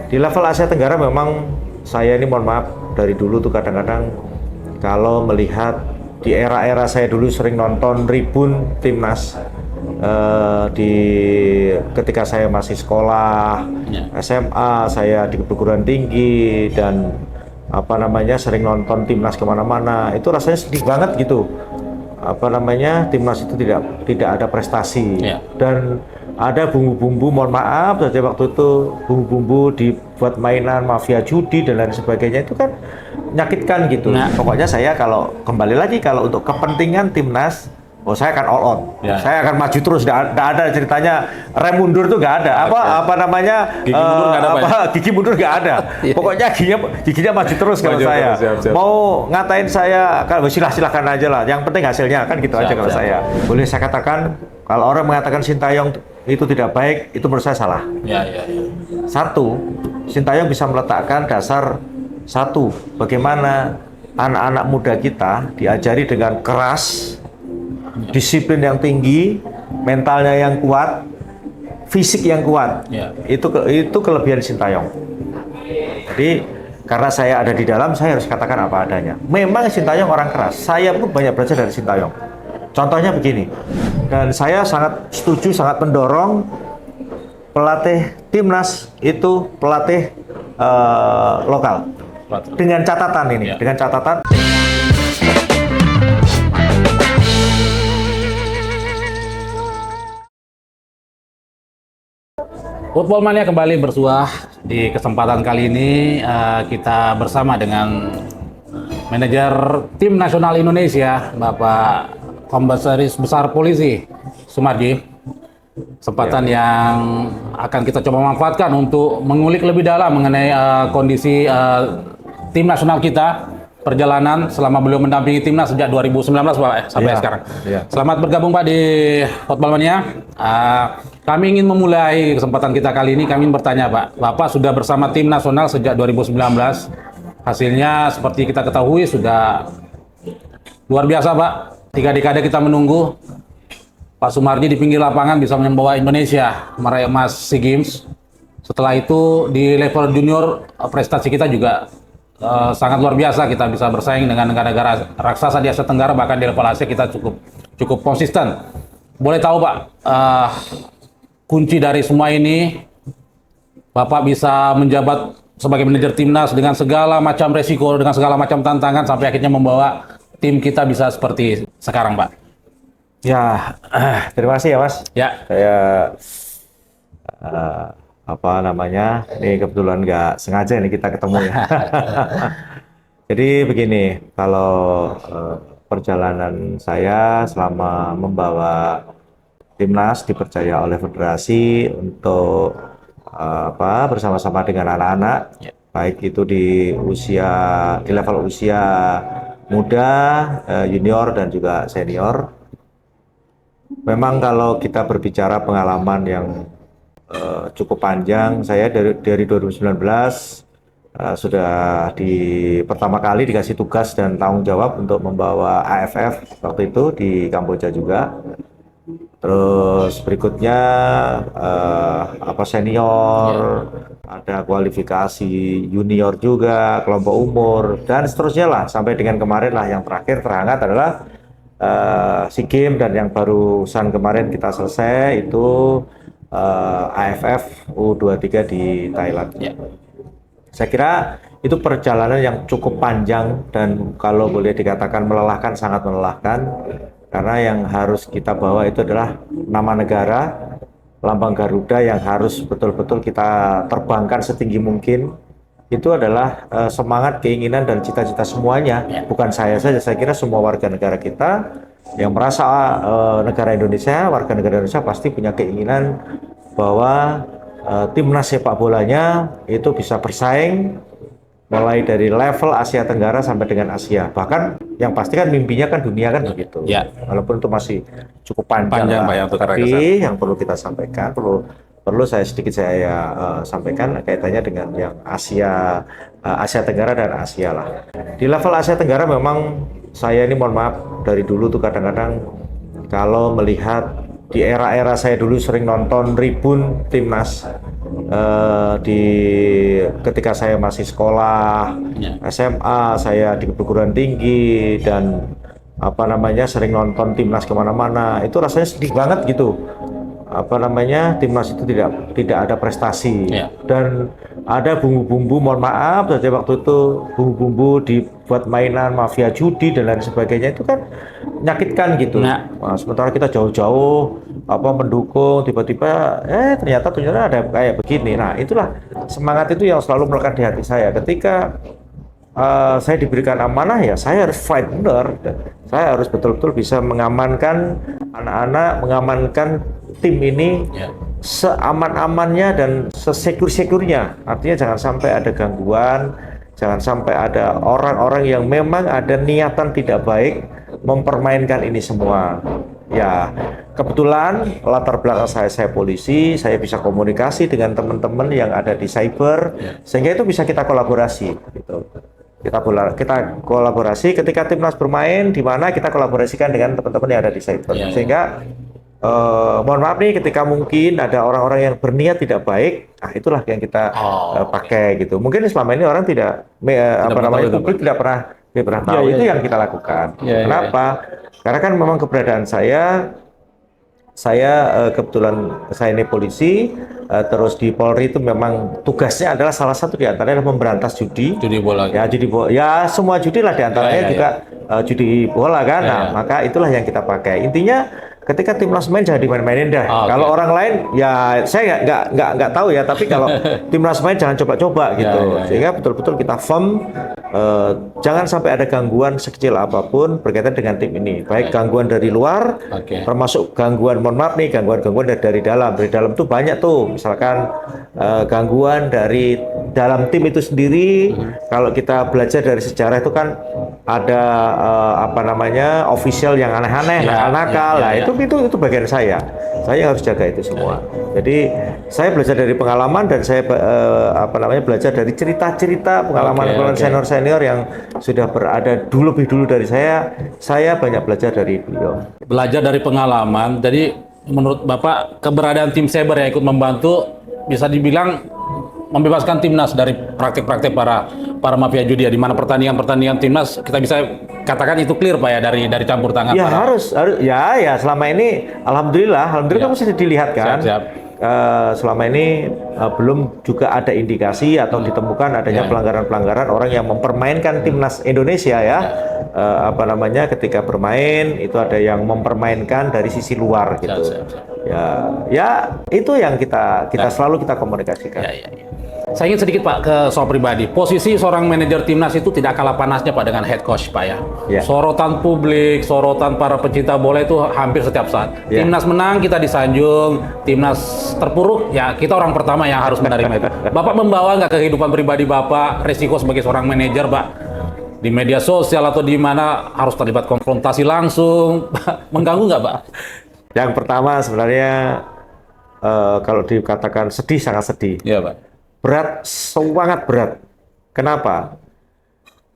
Di level Asia Tenggara memang saya ini mohon maaf dari dulu tuh kadang-kadang kalau melihat di era-era saya dulu sering nonton Tribun Timnas di ketika saya masih sekolah SMA, saya di perguruan tinggi dan apa namanya sering nonton Timnas kemana-mana, itu rasanya sedih banget gitu. Apa namanya Timnas itu tidak ada prestasi dan ada bumbu-bumbu, mohon maaf saja waktu itu bumbu-bumbu dibuat mainan mafia judi dan lain sebagainya, itu kan menyakitkan gitu. Pokoknya saya kalau kembali lagi kalau untuk kepentingan Timnas, saya akan all out. Saya akan maju terus. Nggak ada ceritanya rem mundur tuh nggak ada. Apa namanya gigi mundur nggak ada, gigi mundur nggak ada. Pokoknya giginya maju terus kalau saya. Siap. Mau ngatain saya, kalau silahkan aja lah. Yang penting hasilnya kan gitu aja kalau saya. Boleh saya katakan kalau orang mengatakan Sintayong itu tidak baik, itu menurut saya salah. Satu, Sintayong bisa meletakkan dasar satu, bagaimana anak-anak muda kita diajari dengan keras, disiplin yang tinggi, mentalnya yang kuat, fisik yang kuat. Itu kelebihan Sintayong. Jadi karena saya ada di dalam, saya harus katakan apa adanya. Memang Sintayong orang keras. Saya pun banyak belajar dari Sintayong. Contohnya begini, dan saya sangat setuju, sangat mendorong pelatih Timnas itu pelatih lokal. Dengan catatan ini, dengan catatan. Football Mania kembali bersuah. Di kesempatan kali ini kita bersama dengan manajer Tim Nasional Indonesia, Bapak Komisaris Besar Polisi Sumarji. Kesempatan yang akan kita coba manfaatkan untuk mengulik lebih dalam mengenai kondisi Tim Nasional kita, perjalanan selama beliau mendampingi Timnas sejak 2019 Pak sampai sekarang. Selamat bergabung Pak di Football Mania. Kami ingin memulai kesempatan kita kali ini, kami ingin bertanya Pak, Bapak sudah bersama Tim Nasional sejak 2019. Hasilnya seperti kita ketahui sudah luar biasa Pak. 3 dekade kita menunggu Pak Sumarji di pinggir lapangan bisa membawa Indonesia meraih emas SEA Games. Setelah itu di level junior prestasi kita juga sangat luar biasa. Kita bisa bersaing dengan negara-negara raksasa di Asia Tenggara, bahkan di level Asia kita cukup konsisten. Boleh tahu Pak, kunci dari semua ini Bapak bisa menjabat sebagai manajer timnas dengan segala macam resiko, dengan segala macam tantangan sampai akhirnya membawa tim kita bisa seperti sekarang, Pak. Ya, terima kasih ya Mas. Saya apa namanya, ini kebetulan nggak sengaja nih kita ketemu ya. Jadi begini, kalau perjalanan saya selama membawa timnas dipercaya oleh federasi untuk bersama-sama dengan anak-anak, baik itu di level usia muda, junior dan juga senior. Memang kalau kita berbicara pengalaman yang cukup panjang, saya dari 2019 sudah pertama kali dikasih tugas dan tanggung jawab untuk membawa AFF waktu itu di Kamboja juga. Terus berikutnya senior, ada kualifikasi junior juga, kelompok umur dan seterusnya lah sampai dengan kemarin lah yang terakhir terhangat adalah SEA Games, dan yang barusan kemarin kita selesai itu AFF U23 di Thailand. Saya kira itu perjalanan yang cukup panjang dan kalau boleh dikatakan melelahkan, sangat melelahkan, karena yang harus kita bawa itu adalah nama negara, lambang Garuda yang harus betul-betul kita terbangkan setinggi mungkin. Itu adalah semangat, keinginan dan cita-cita semuanya, bukan saya saja. Saya kira semua warga negara kita yang merasa negara Indonesia, warga negara Indonesia pasti punya keinginan bahwa timnas sepak bolanya itu bisa bersaing mulai dari level Asia Tenggara sampai dengan Asia. Bahkan yang pasti kan mimpinya kan dunia kan begitu. Walaupun itu masih cukup panjang Pak, ya, tapi yang perlu kita sampaikan, perlu saya sampaikan kaitannya dengan yang Asia Tenggara dan Asia lah. Di level Asia Tenggara memang saya ini mohon maaf dari dulu tuh kadang-kadang kalau melihat di era-era saya dulu sering nonton Tribun Timnas di ketika saya masih sekolah SMA, saya di perguruan tinggi dan apa namanya sering nonton Timnas kemana-mana, itu rasanya sedih banget gitu. Apa namanya Timnas itu tidak ada prestasi dan ada bumbu-bumbu, mohon maaf saja waktu itu bumbu-bumbu dibuat mainan mafia judi dan lain sebagainya, itu kan menyakitkan gitu. Nah, sementara kita jauh-jauh apa mendukung, tiba-tiba ternyata ada kayak begini. Nah, itulah semangat itu yang selalu melekat di hati saya ketika saya diberikan amanah, ya saya harus fight benar. Saya harus betul-betul bisa mengamankan anak-anak, mengamankan tim ini seaman-amannya dan sesekur-sekurnya. Artinya jangan sampai ada gangguan, jangan sampai ada orang-orang yang memang ada niatan tidak baik mempermainkan ini semua. Ya, kebetulan latar belakang saya polisi, saya bisa komunikasi dengan teman-teman yang ada di cyber, sehingga itu bisa kita kolaborasi gitu. Kita kolaborasi ketika Timnas bermain di mana kita kolaborasikan dengan teman-teman yang ada di cyber, sehingga mohon maaf nih ketika mungkin ada orang-orang yang berniat tidak baik, itulah yang kita pakai gitu. Mungkin selama ini orang tidak publik tidak pernah tahu itu yang kita lakukan. Kenapa? Karena kan memang keberadaan saya kebetulan saya ini polisi, terus di Polri itu memang tugasnya adalah salah satu di antaranya adalah memberantas judi bola. Ya judi bola, ya semua judi lah di antaranya juga judi bola kan. Maka itulah yang kita pakai. Intinya ketika Timnas main jangan dimain-mainin dah. Kalau orang lain ya saya nggak tahu ya, tapi kalau Timnas main jangan coba-coba gitu. Sehingga betul-betul kita firm, jangan sampai ada gangguan sekecil apapun berkaitan dengan tim ini. Baik gangguan dari luar, termasuk gangguan, mohon maaf nih, gangguan dari dalam. Dari dalam tuh banyak tuh, misalkan gangguan dari dalam tim itu sendiri. Kalau kita belajar dari sejarah itu kan ada apa namanya official yang aneh-aneh, nakal. Nah, itu bagian saya harus jaga itu semua. Jadi saya belajar dari pengalaman dan saya belajar dari cerita-cerita pengalaman senior yang sudah berada lebih dulu dari saya banyak belajar dari beliau. Belajar dari pengalaman. Jadi menurut Bapak keberadaan tim cyber yang ikut membantu bisa dibilang membebaskan Timnas dari praktik-praktik para mafia judi, di mana pertandingan Timnas kita bisa katakan itu clear Pak ya dari campur tangan. Ya harus ya selama ini alhamdulillah kan mesti dilihat kan. Siap. Selama ini belum juga ada indikasi atau ditemukan adanya pelanggaran-pelanggaran orang yang mempermainkan Timnas Indonesia ya. Ketika bermain itu ada yang mempermainkan dari sisi luar gitu. Ya itu yang kita selalu kita komunikasikan. Saya ingin sedikit Pak ke soal pribadi. Posisi seorang manajer Timnas itu tidak kalah panasnya Pak dengan head coach Pak ya. Sorotan publik, sorotan para pecinta bola itu hampir setiap saat. Timnas menang kita disanjung, Timnas terpuruk ya kita orang pertama yang harus menerima itu. Bapak membawa nggak kehidupan pribadi Bapak resiko sebagai seorang manajer Pak? Di media sosial atau di mana harus terlibat konfrontasi langsung, mengganggu nggak Pak? Yang pertama sebenarnya kalau dikatakan sedih, sangat sedih. Iya Pak. Berat, sangat berat. Kenapa?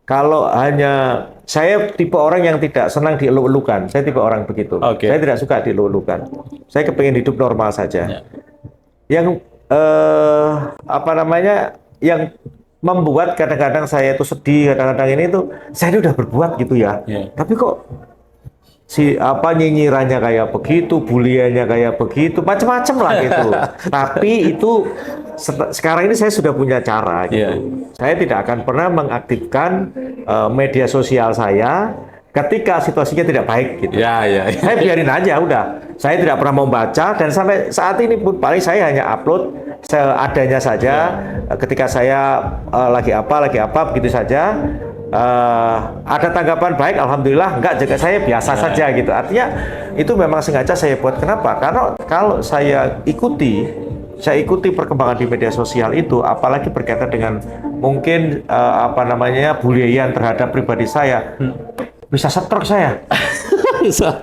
Kalau hanya saya tipe orang yang tidak senang dieluk-elukan, saya tipe orang begitu. Saya tidak suka dieluk-elukan. Saya kepingin hidup normal saja. Yang yang membuat kadang-kadang saya itu sedih, kadang-kadang ini tuh saya udah berbuat gitu ya. Tapi kok nyinyirannya kayak begitu, buliannya kayak begitu, macam-macam lah gitu. Tapi itu sekarang ini saya sudah punya cara gitu. Saya tidak akan pernah mengaktifkan media sosial saya ketika situasinya tidak baik gitu. Saya biarin aja udah. Saya tidak pernah membaca dan sampai saat ini pun paling saya hanya upload seadanya saja. Ketika saya lagi apa begitu saja. Ada tanggapan baik, alhamdulillah. Enggak, juga saya biasa saja gitu. Artinya itu memang sengaja saya buat. Kenapa? Karena kalau saya ikuti perkembangan di media sosial itu, apalagi berkaitan dengan mungkin bulian terhadap pribadi saya, bisa stroke saya.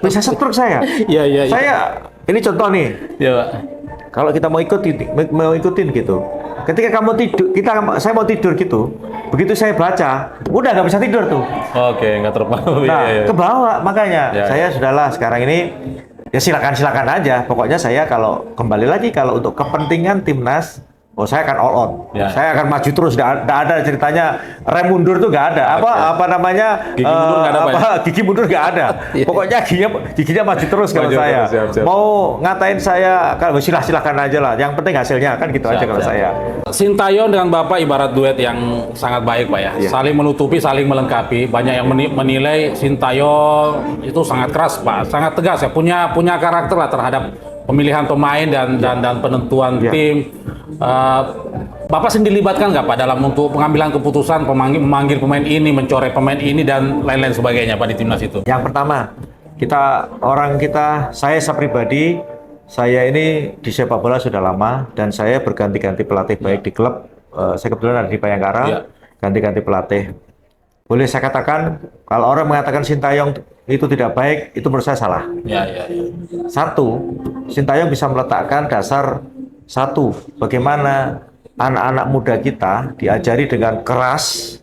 bisa stroke saya. Saya ini contoh nih. Kalau kita mau ikutin gitu. Ketika kamu tidur, saya mau tidur gitu. Begitu saya baca, udah nggak bisa tidur tuh. Nggak terpengaruh. Nah, kebawa makanya. Saya sudahlah sekarang ini Ya silakan aja. Pokoknya saya kalau kembali lagi kalau untuk kepentingan timnas, saya akan all out. Ya. Saya akan maju terus. Nggak ada ceritanya rem mundur tuh nggak ada. Apa namanya? Gigi mundur nggak ada, Pak, ya? Gigi mundur nggak ada. Pokoknya giginya maju terus kalau Maju saya. terus, siap. Mau ngatain saya, kalau silakan aja lah. Yang penting hasilnya kan gitu aja kalau saya. Sintayong dengan Bapak ibarat duet yang sangat baik, Pak ya. Iya. Saling menutupi, saling melengkapi. Banyak yang menilai Sintayong itu sangat keras, Pak. Sangat tegas ya. Punya karakter lah terhadap pemilihan pemain dan penentuan Iya. tim. Bapak sendiri dilibatkan nggak Pak dalam untuk pengambilan keputusan memanggil pemain ini, mencoret pemain ini dan lain-lain sebagainya Pak di timnas itu? Yang pertama, saya pribadi, saya ini di sepak bola sudah lama dan saya berganti-ganti pelatih baik di klub. Saya kebetulan ada di Bayangkara, Ya. ganti-ganti pelatih. Boleh saya katakan, kalau orang mengatakan Sintayong itu tidak baik, itu menurut saya salah. Ya. Satu, Sintayong bisa meletakkan dasar satu, bagaimana anak-anak muda kita diajari dengan keras,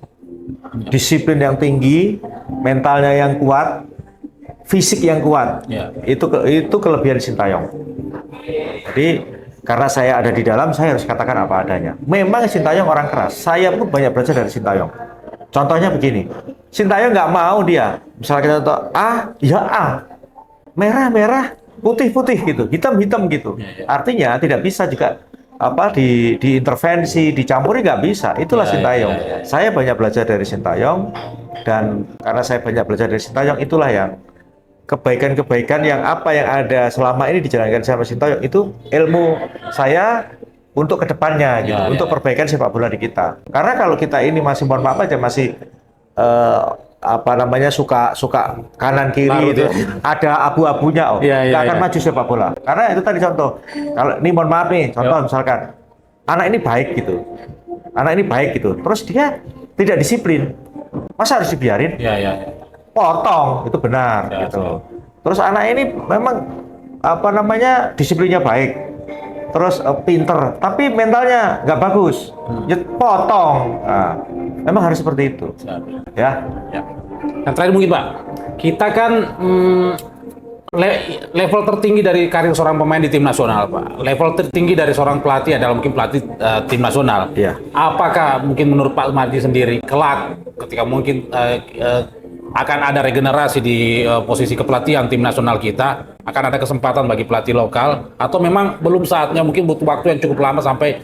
disiplin yang tinggi, mentalnya yang kuat, fisik yang kuat. Ya. Itu kelebihan Sintayong. Jadi karena saya ada di dalam, saya harus katakan apa adanya. Memang Sintayong orang keras. Saya pun banyak belajar dari Sintayong. Contohnya begini, Sintayong nggak mau dia, misalnya kita contoh A, ya A, merah, putih gitu, hitam gitu. Ya. Artinya tidak bisa juga diintervensi, dicampuri, nggak bisa. Itulah Sintayong. Ya. Saya banyak belajar dari Sintayong, dan karena saya banyak belajar dari Sintayong, itulah yang kebaikan-kebaikan yang ada selama ini dijalankan sama Sintayong, itu ilmu saya untuk kedepannya gitu, untuk perbaikan sepak bola di kita. Karena kalau kita ini masih, mohon maaf aja, masih suka kanan kiri itu, ada abu-abunya, nggak akan maju sepak bola. Karena itu tadi contoh, kalau ini mohon maaf nih, contoh misalkan anak ini baik gitu, terus dia tidak disiplin, masa harus dibiarin? Ya. Potong, itu benar gitu. Terus anak ini memang disiplinnya baik, terus pinter, tapi mentalnya nggak bagus, ya potong. Nah, memang harus seperti itu. Ya. Dan terakhir mungkin Pak, kita kan level tertinggi dari karir seorang pemain di tim nasional, Pak. Level tertinggi dari seorang pelatih adalah mungkin pelatih tim nasional. Iya. Apakah mungkin menurut Pak Sumarji sendiri kelak ketika mungkin akan ada regenerasi di posisi kepelatihan tim nasional kita, akan ada kesempatan bagi pelatih lokal, atau memang belum saatnya, mungkin butuh waktu yang cukup lama sampai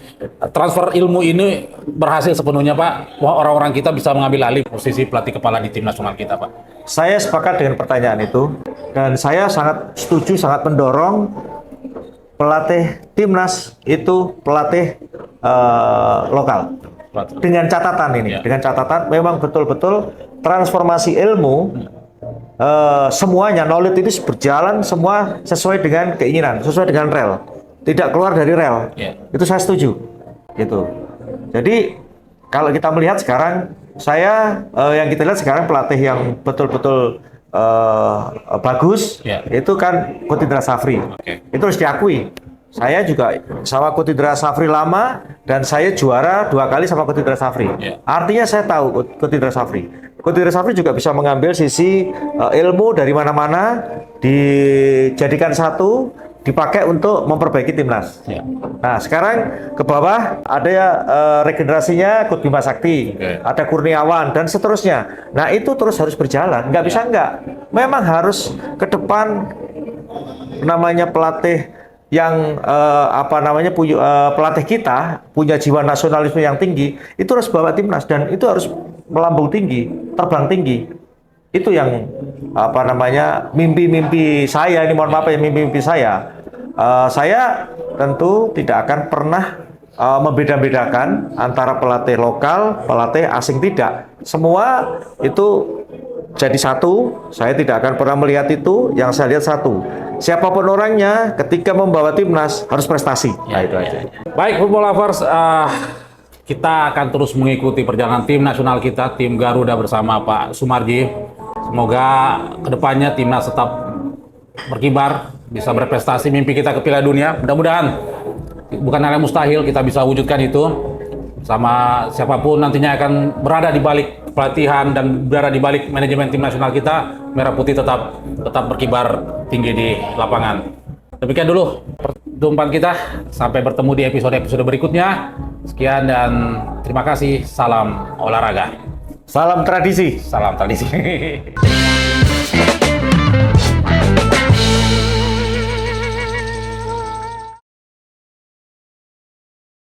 transfer ilmu ini berhasil sepenuhnya Pak, orang-orang kita bisa mengambil alih posisi pelatih kepala di tim nasional kita Pak? Saya sepakat dengan pertanyaan itu, dan saya sangat setuju, sangat mendorong pelatih timnas itu pelatih lokal. Dengan catatan ini, dengan catatan memang betul-betul transformasi ilmu, semuanya knowledge ini berjalan semua sesuai dengan keinginan, sesuai dengan rel, tidak keluar dari rel. Itu saya setuju. Gitu. Jadi kalau kita melihat sekarang, yang kita lihat sekarang pelatih yang betul-betul bagus, itu kan Coach Indra Safri. Itu harus diakui. Saya juga sama Coach Indra Safri lama, dan saya juara 2 kali sama Coach Indra Safri. Artinya saya tahu Coach Indra Safri. Coach Indra Safri juga bisa mengambil sisi ilmu dari mana-mana, dijadikan satu, dipakai untuk memperbaiki timnas. Nah, sekarang ke bawah ada regenerasinya Coach Bima Sakti, ada Kurniawan, dan seterusnya. Nah, itu terus harus berjalan, nggak bisa nggak. Memang harus ke depan namanya pelatih yang pelatih kita punya jiwa nasionalisme yang tinggi, itu harus bawa timnas, dan itu harus melambung tinggi, terbang tinggi. Itu yang mimpi-mimpi saya ini, mohon maaf ya, mimpi-mimpi saya. Saya tentu tidak akan pernah membeda-bedakan antara pelatih lokal, pelatih asing, tidak. Semua itu jadi satu. Saya tidak akan pernah melihat itu. Yang saya lihat satu, siapapun orangnya, ketika membawa timnas harus prestasi. Nah, itu aja. Baik, Football Lovers, kita akan terus mengikuti perjalanan tim nasional kita, tim Garuda bersama Pak Sumarji. Semoga kedepannya timnas tetap berkibar, bisa berprestasi, mimpi kita ke Piala Dunia. Mudah-mudahan bukan hal yang mustahil, kita bisa wujudkan itu. sama siapapun nantinya akan berada di balik pelatihan dan berada di balik manajemen tim nasional kita, Merah Putih tetap berkibar tinggi di lapangan. Demikian dulu perjumpaan kita, sampai bertemu di episode-episode berikutnya. Sekian dan terima kasih. Salam olahraga. Salam tradisi. Salam tradisi.